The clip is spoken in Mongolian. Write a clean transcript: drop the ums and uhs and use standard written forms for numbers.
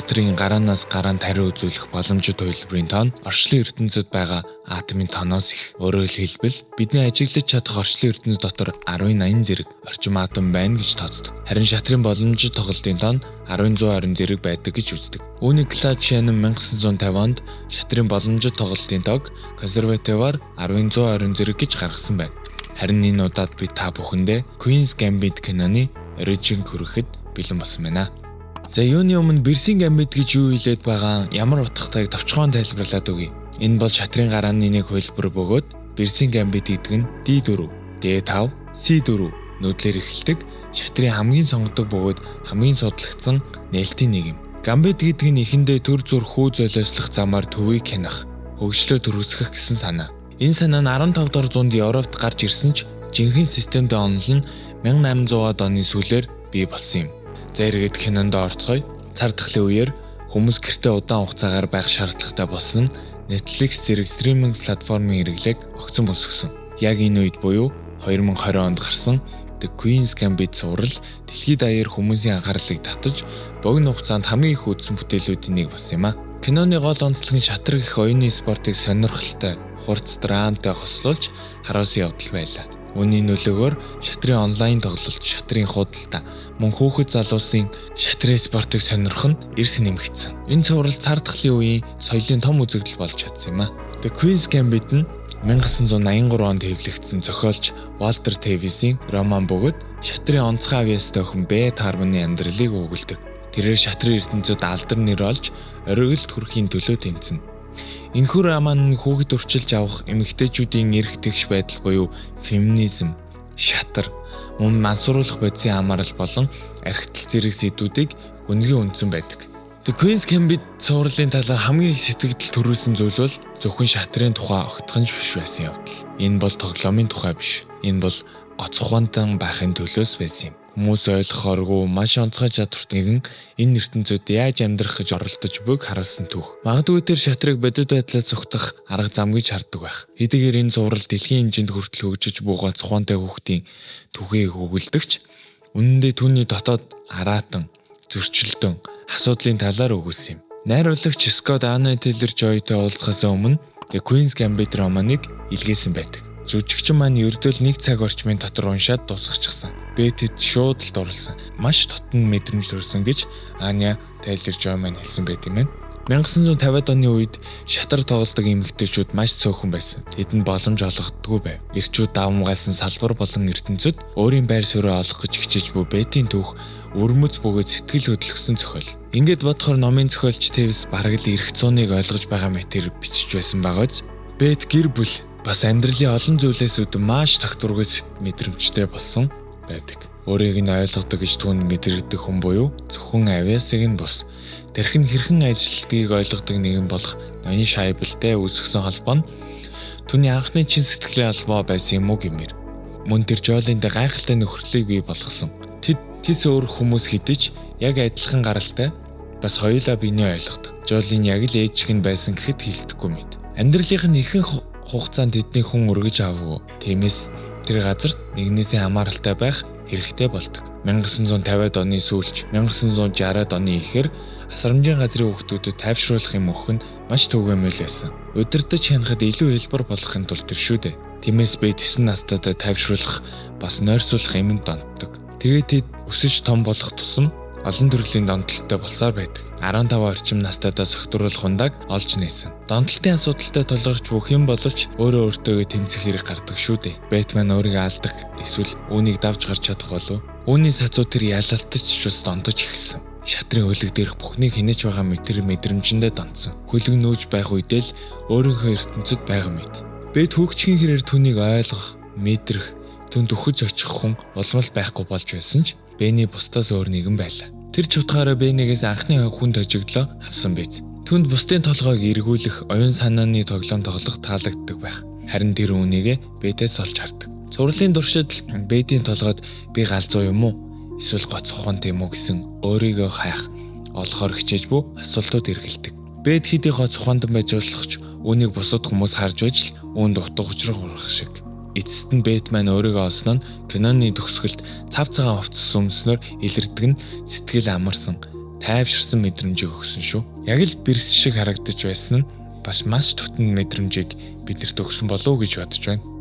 Шатрын гараанаас гараанд хариу үзүүлэх боломжит хувилбарын тоон орчлон ертөнцид байгаа атомын тооноос их. Өөрөөр хэлбэл бидний ажиглаж чадах орчлон ертөнц дотор 1080 зэрэг орчим атом байна гэж тооцдог. Харин шатрын боломжит тоглолтын тоон 1120 зэрэг байдаг гэж үздэг. Үүнийг Claude Shannon 1950 онд шатрын боломжит тоглолтын тоог консервативаар 1120 зэрэг гэж гаргасан байна. Харин энэ удаад би та бүхэндээ Queen's Gambit киноны оригин хүрэхэд бэлэн болсон байна. За юуны өмнө Берсийн гамбит гэж юу хэлээд байгаа ямар утгатайг товчхон тайлбарлаад өгье. Энэ бол шатрын гарааны нэг хувилбар бөгөөд Берсийн гамбит гэдэг нь D4, D5, C4 нүүдлэр эхэлдэг шатрын хамгийн сонгодог бөгөөд хамгийн судлагдсан нээлтийн нэг юм. Гамбит гэдэг нь эхэндээ төр зүр хүү золиослох замаар төвийг хянах, хөгжлөө төрөсгөх гэсэн санаа. Энэ санаа нь 15 дахь зуунд Европт гарч ирсэн ч жинхэнэ системд онол нь 1800-аад оны сүүлээр бий болсон юм. За эргээд кинонд орцгоё. Цар тахлын үеэр хүмүүс гэртээ удаан хугацаагаар байх шаардлагатай болсон Netflix зэрэг стриминг платформын хэрэглээг огцон босгосон. Яг энэ үед буюу 2020 онд гарсан The Queen's Gambit цуврал дэлхийд даяар хүмүүсийн анхаарлыг татаж богино хугацаанд хамгийн их үзсэн бүтээлүүдийн нэг болсон юм а. Киноны гол онцлог нь шатар гэх оюуны спортыг сонирхолтой, хурц драмтай хослуулж харуулсан явдал байлаа. Үүний нөлөөгөөр шатрын онлайн тоглолт, шатрын худалдаа, мөн хүүхэд залуусын шатрын спортыг сонирхох нь эрс нэмэгдсэн. Энэ цуврал цар тахлын үеийн соёлын том үзэгдэл болж чадсан юм а. The Queen's Gambit нь 1983 онд хэвлэгдсэн зохиолч Walter Tevis-ийн роман бөгөөд шатрын онцгой авьяастай охин Beth Harmon-ы амьдралыг өгүүлдэг. Тэрээр шатрын ертөнцид алдар нэр олж оргилд хүрэхийн төлөө тэмцэнэ. Энэхүү роман хүүхэд өрчилж авах эмэгтэйчүүдийн эрх тэгш байдал буюу феминизм, шатар, мөн мансууруулах бодисын хамаарал болон архитал зэрэг сэдвүүдийг гүнзгий үндсэн байдаг. The Queen's Gambit цувралын талаар хамгийн их сэтгэл төрүүлсэн зүйл бол зөвхөн шатрын тухай огтхонч биш байсан явдал. Энэ бол тоглоомын тухай биш. Энэ бол гоц ухаантан байхын төлөөс байсан юм. Хүмүүс ойлгохооргүй маш онцгой чадвартай нэгэн энэ ертөнцид яаж амьдрах гэж оролдож буйг харуулсан түүх. Магадгүй тэр шатрыг бодит байдлаар зүгтах арга зам гэж харддаг байх. Хэдийгээр энэ зурвал дэлхийн хэмжээнд хүртэл хөгжиж буугаад ухаантай хүүхдийн түүхийг өгүүлдэгч үнэндээ түүний дотоод араатан, зөрчилдөн, асуудлын талаар өгүүлсэн юм. Найруулагч Scott Taylor-Joy-тэй уулзахаас өмнө The Queen's Gambit романыг илгээсэн байдаг. Жүжигчин маань ердөө 1 цаг орчмын дотор уншаад дуусгачихсан. Бэтэд шууд л дурлсан. Маш дотн мэдрэмж төрсөн гэж Anya Taylor-Joy маань хэлсэн байт юм байна. 1950-ад оны үед шатар тоглодог эмэгтэйчүүд маш цөөхөн байсан. Тэдэнд боломж олгодгүй байв. Ирчүүд давмгаалсан салбар болон ертөнцид өөрийн байр суурийг олох гэж хичээж буй Бэтийн түүх өрмөц бөгөөд сэтгэл хөдлөсөн зохиол. Ингээд бодохоор номын зохиолч Тэвис бараг л эрх зууныг ойлгож байгаа мэтэр бичиж байсан байгааз Бэт гэр бүл бас амьдралын олон зүйлээс үүдэн маш тогтворгүй мэдрэмжтэй болсон байдаг. Өөрийг нь ойлгодог гэж түүнд мэдэрдэг хүн буюу зөвхөн авьяасыг нь бус. Тэрхэн хэрхэн ажилтгийг ойлгодог нэгэн болох ноён шайбалтай үүсгэсэн холбоо нь түүний анхны чин сэтгэлийн холбоо байсан юм уу гэмээр. Мөн тэр Жолиндээ гайхалтай нөхөрлөлийг бий болгосон. Тэс өөр хүмүүс хідэж яг адилхан гаралтай бас хоёулаа биенээ ойлгодог. Жолин яг л ээжих нь байсан гэхэд хэлсдэггүй мэд. Амьдралынх нь ихэнх хугацаанд тэдний хүн өргөж аваагүй. Тиймээс тэр газарт нэгнээсээ хамааралтай байх хэрэгтэй болдог. 1950-ад оны сүүлч 1960-ад оны ихэр асрамжийн газрын хүүхдүүдэд тайвшруулах юм өгөх нь маш төвгөмөл байсан. Удирдах хянахад илүү хэлбэр болохын тулд тэр шүү дээ. Тиймээс би 9 настайдаа тайвшруулах бас нойрсуулах юмд донтдог. Тэгээд тэд өсөж том болох тусам олон төрлийн донтолтой болсоор байдаг. 15 орчим настайдаа согтруулах ундааг олж нээсэн. Донтолтын асуудалтай тулгарч бүх юм боловч өөрөө өөртөө тэмцэх хэрэг гардаг шүү дээ. Бэтмен өөрийгөө алдах эсвэл үүнийг давж гарч чадах болов. Үүний сацуу тэр ялалтч ч бас донтож эхэлсэн. Шатрын хөлөг дээрх бүхнийг хинэж байгаа мэтэр мэдрэмжэндээ донтсон. Хөлөг нөөж байх үедээ л өөрийнхөө ертөнцид байгаа мэт. Бэт хүүхчгийн хэрээр түүнийг ойлгох, мэдрэх, түнд өхөж очих хүн улмал байхгүй болж байсан ч Бэний бусдаас өөр нэгэн байлаа. Тэр ч утгаараа Бэнигээс анхны хүнд хожигдлоо авсан биз. Түнд бусдын толгойг эргүүлэх, оюун санааны тоглоом тоглох таалагддаг байх. Харин тэр үүнийгээ Бэтээс олж хардаг. Цувралын туршид Бэтийн толгойд би галзуу юм уу? Эсвэл гоц ухаантай юм уу гэсэн өөрийгөө хайх, олохоор хичээж буй асуултууд эргэлдэг. Бэд хэдийхээ цухандан байж болох ч үүнийг бусад хүмүүс харж байж л үүнд утга учир хурах шиг. Эцэст нь Бэтмен өөрийгөө олсон нь киноны төгсгөлд цав цагаан хувцас өмснөөр илэрдэг нь сэтгэл амарсан, тайвширсан мэдрэмжийг өгсөн шүү. Яг л Бэрс шиг харагдаж байсан нь бас маш тотон мэдрэмжийг биднэрт өгсөн болов уу гэж бодож байна.